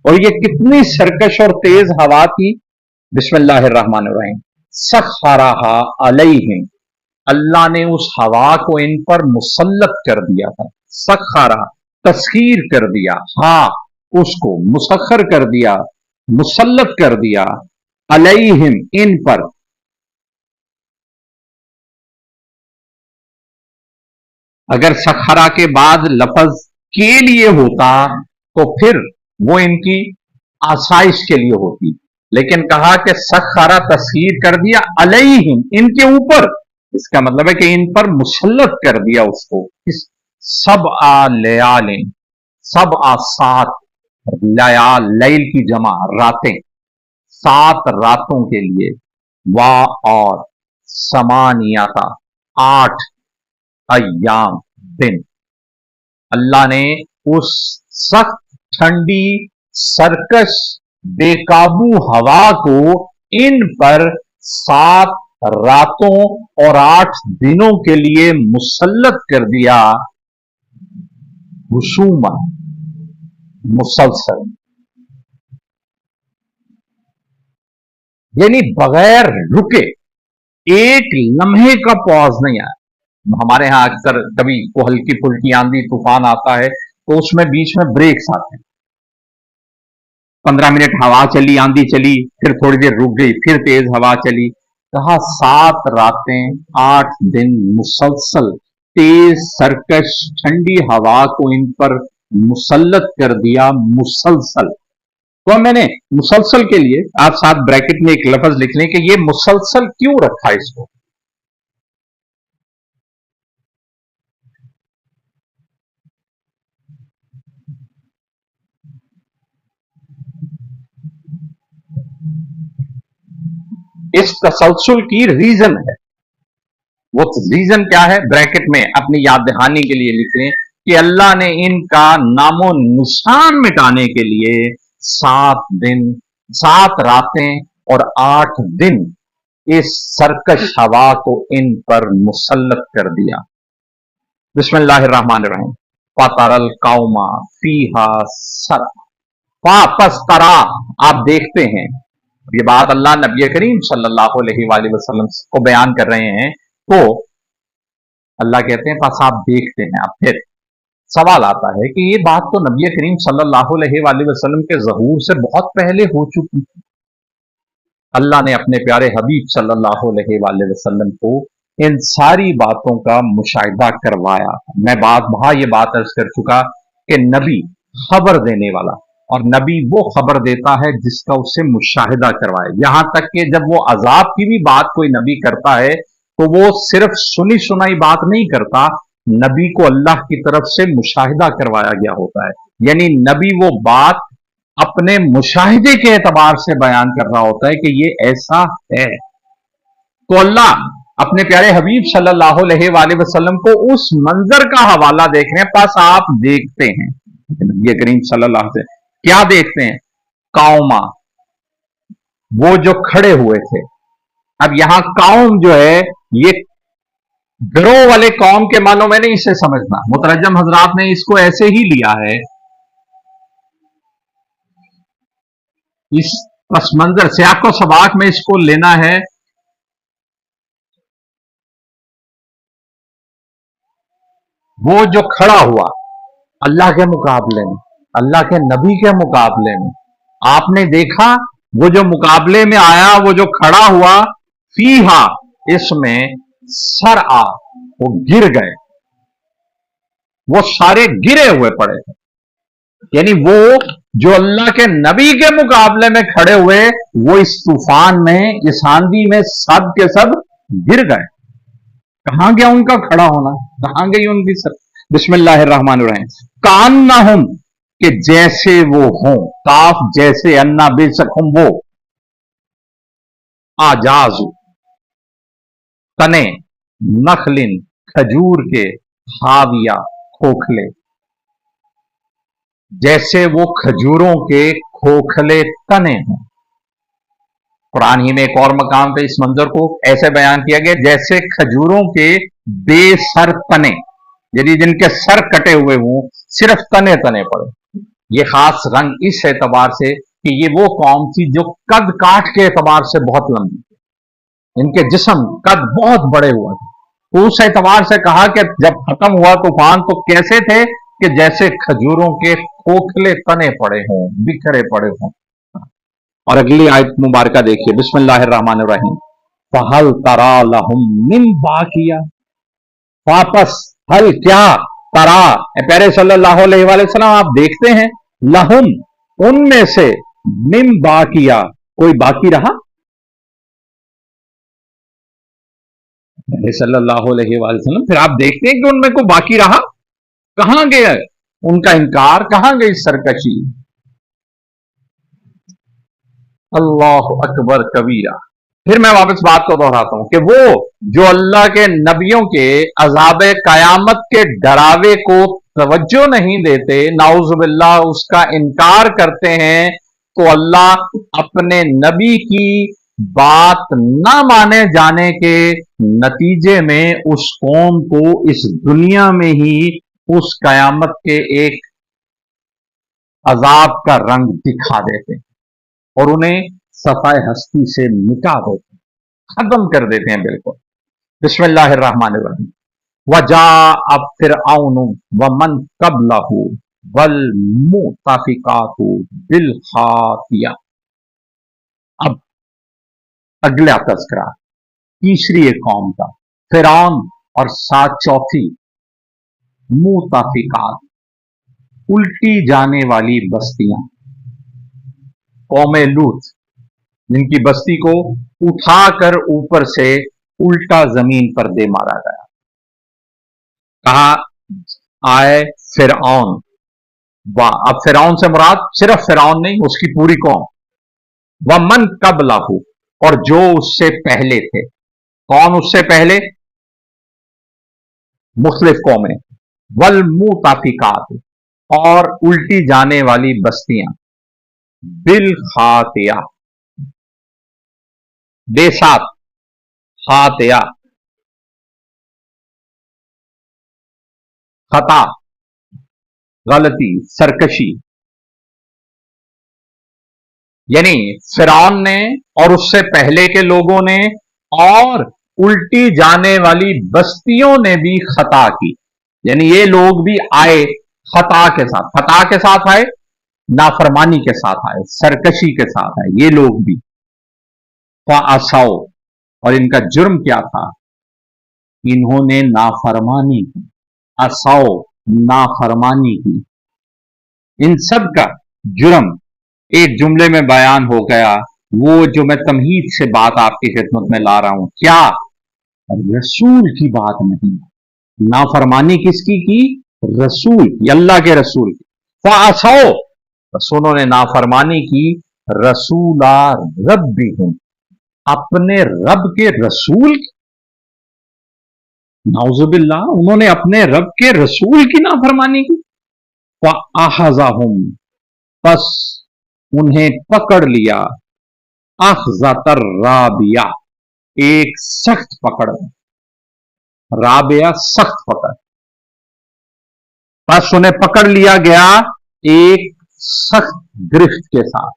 और ये कितनी सरकश और तेज हवा थी। बिस्मिल्लाहिर्रहमानिर्रहीम। सखरहा अलैहिम, अल्लाह ने उस हवा को इन पर मुसल्लत कर दिया था। सखरा, तस्खीर कर दिया, हाँ उसको मुसखर कर दिया, मुसल्लत कर दिया, अलैहिम इन पर। अगर सखरा के बाद लफज के लिए होता तो फिर वो इनकी आसाइश के लिए होती, लेकिन कहा कि सखरा तस्खीर कर दिया अलैहिम इनके ऊपर, इसका मतलब है कि इन पर मुसल्लत कर दिया उसको। इस सब आ लयालिन, सब आ सात, लयाल लैल की जमा रातें, 7 रातों के लिए, वाह और समानियाता 8 अय्याम दिन। अल्लाह ने उस सख्त ठंडी सरकश बेकाबू हवा को इन पर 7 रातों और 8 दिनों के लिए मुसल्लत कर दिया, हुसूमा मुसलसल, यानी बगैर रुके, एक लम्हे का पॉज नहीं आया। हमारे यहां अक्सर कभी को हल्की फुल्की आंधी तूफान आता है तो उसमें बीच में ब्रेक्स आते हैं, 15 मिनट हवा चली, आंधी चली, फिर थोड़ी देर रुक गई, फिर तेज हवा चली। कहा 7 रातें 8 दिन मुसलसल तेज सरकश ठंडी हवा को इन पर मुसल्लत कर दिया, मुसलसल। तो मैंने मुसलसल के लिए आप साथ ब्रैकेट में एक लफ्ज लिख लें कि ये मुसलसल क्यों रखा इसको। इस तसलसल की रीजन है, वो रीजन क्या है ब्रैकेट में अपनी याद दहानी के लिए लिख लें कि अल्लाह ने इनका नामो निशान मिटाने के लिए 7 दिन 7 रातें और 8 दिन इस सरकश हवा को इन पर मुसल्लत कर दिया। बिस्मिल्लाहिर्रहमानिर्रहीम। फतरल कौमा फीहा सरा, वापस तरा आप देखते हैं, ये बात अल्लाह नबी करीम सल्लल्लाहु अलैहि वसल्लम को बयान कर रहे हैं। तो अल्लाह कहते हैं पास आप देखते हैं। अब फिर सवाल आता है कि ये बात तो नबी करीम सल्लल्लाहु अलैहि वसल्लम के ज़हूर से बहुत पहले हो चुकी थी। अल्लाह ने अपने प्यारे हबीब सल्लल्लाहु अलैहि वसल्लम को इन सारी बातों का मुशाहिदा करवाया। मैं ये बात अर्ज कर चुका कि नबी खबर देने वाला, और नबी वो खबर देता है जिसका उससे मुशाहिदा करवाए। यहां तक कि जब वो अजाब की भी बात कोई नबी करता है तो वो सिर्फ सुनी सुनाई बात नहीं करता, नबी को अल्लाह की तरफ से मुशाहिदा करवाया गया होता है। यानी नबी वो बात अपने मुशाहिदे के एतबार से बयान कर रहा होता है कि ये ऐसा है। तो अल्लाह अपने प्यारे हबीब सल्लल्लाहु अलैहि वसल्लम को उस मंजर का हवाला देख रहे हैं। पास आप देखते हैं नबी करीम सल्लल्लाहु अलैहि वसल्लम क्या देखते हैं, कौमा वो जो खड़े हुए थे। अब यहां कौम जो है ये गिरोह वाले कौम के मानों में नहीं इसे समझना, मुतरज्जम हजरात ने इसको ऐसे ही लिया है, इस पस मंजर से आपको सबाक में इसको लेना है। वो जो खड़ा हुआ अल्लाह के मुकाबले में, अल्लाह के नबी के मुकाबले में, आपने देखा वो जो मुकाबले में आया, वो जो खड़ा हुआ, फीहा इसमें सर आ वो गिर गए, वो सारे गिरे हुए पड़े थे। यानी वो जो अल्लाह के नबी के मुकाबले में खड़े हुए वो इस तूफान में, इस आंधी में सब के सब गिर गए। कहां गया उनका खड़ा होना, कहां गई उनकी सर। बिस्मिल्लाहिर्रहमानिर्रहीम। कान्नहुम कि जैसे वो हों, काफ जैसे, अन्ना बेशक वो, आजाजू तने, नखलिन खजूर के, हाविया खोखले, जैसे वो खजूरों के खोखले तने हों। कुरान ही में एक और मकाम पे इस मंजर को ऐसे बयान किया गया जैसे खजूरों के बेसर तने, यदि जिनके सर कटे हुए हों, सिर्फ तने तने पड़े। ये खास रंग इस एतबार से कि ये वो कौम थी जो कद काठ के एतबार से बहुत लंबी थी, इनके जिस्म कद बहुत बड़े हुआ थे। तो उस एतबार से कहा कि जब खत्म हुआ तूफान तो कैसे थे कि जैसे खजूरों के खोखले तने पड़े हों, बिखरे पड़े हों। और अगली आयत मुबारका देखिए, बिस्मिल्लाहिर्रहमानिर्रहीम, फहल तरा लहुम मिन बाकिया, वापस हल क्या तरा, प्यारे सल्लल्लाहु अलैहि वसल्लम आप देखते हैं, लहुम उनमें से, मिन बाकिया कोई बाकी रहा, सल्लल्लाहु अलैहि वसल्लम फिर आप देखते हैं कि उनमें को बाकी रहा, कहां गया उनका इनकार, कहां गई सरकशी। अल्लाह अकबर कबीरा। फिर मैं वापस बात को दोहराता हूं कि वो जो अल्लाह के नबियों के अजाब कयामत के डरावे को तवज्जो नहीं देते, नाउजुबिल्लाह उसका इनकार करते हैं, तो अल्लाह अपने नबी की बात न माने जाने के नतीजे में उस कौम को इस दुनिया में ही उस कयामत के एक अजाब का रंग दिखा देते हैं और उन्हें सफाए हस्ती से मिटा देते हैं, खत्म कर देते हैं बिल्कुल। बिस्मिल्लाहिर्रहमानिर्रहीम, वजा अब फिरऔन व मन कबलहू वल मुताफिकातु बिल खातिया। अब अगला तस्करा तीसरी एक कौम का, फिरौन और साथ चौथी मुताफिकात, उल्टी जाने वाली बस्तियां, कौम लूत जिनकी बस्ती को उठाकर ऊपर से उल्टा जमीन पर दे मारा गया। कहा आए फिरऔन, वाह, अब फिरौन से मुराद सिर्फ फिरौन नहीं, उसकी पूरी कौम, व मन कबलहू और जो उससे पहले थे। कौन उससे पहले? मुख्तलिफ कौमें, वल मुताफिकात और उल्टी जाने वाली बस्तियां, बिल खातिया बेसात, खातिया खता, गलती, सरकशी। यानी फिरौन ने और उससे पहले के लोगों ने और उल्टी जाने वाली बस्तियों ने भी खता की, यानी ये लोग भी आए खता के साथ आए, नाफरमानी के साथ आए, सरकशी के साथ आए ये लोग भी। फ़असौ और इनका जुर्म क्या था? इन्होंने नाफरमानी की, असौ नाफरमानी की। इन सब का जुर्म एक जुमले में बयान हो गया, वो जो मैं तमहीद से बात आपकी खिदमत में ला रहा हूं। क्या? रसूल की बात नहीं, नाफरमानी किसकी की? रसूल, अल्लाह के रसूल की। फ़असौ रसूलों ने नाफरमानी की, रसूला रब्बिहिम अपने रब के रसूल की, नाउजुबिल्लाह उन्होंने अपने रब के रसूल की नाफरमानी की। फ़अख़ज़हुम बस उन्हें पकड़ लिया, अख़ज़तर राबिया एक सख्त पकड़, राबिया सख्त पकड़, बस उन्हें पकड़ लिया गया एक सख्त गिरफ्त के साथ।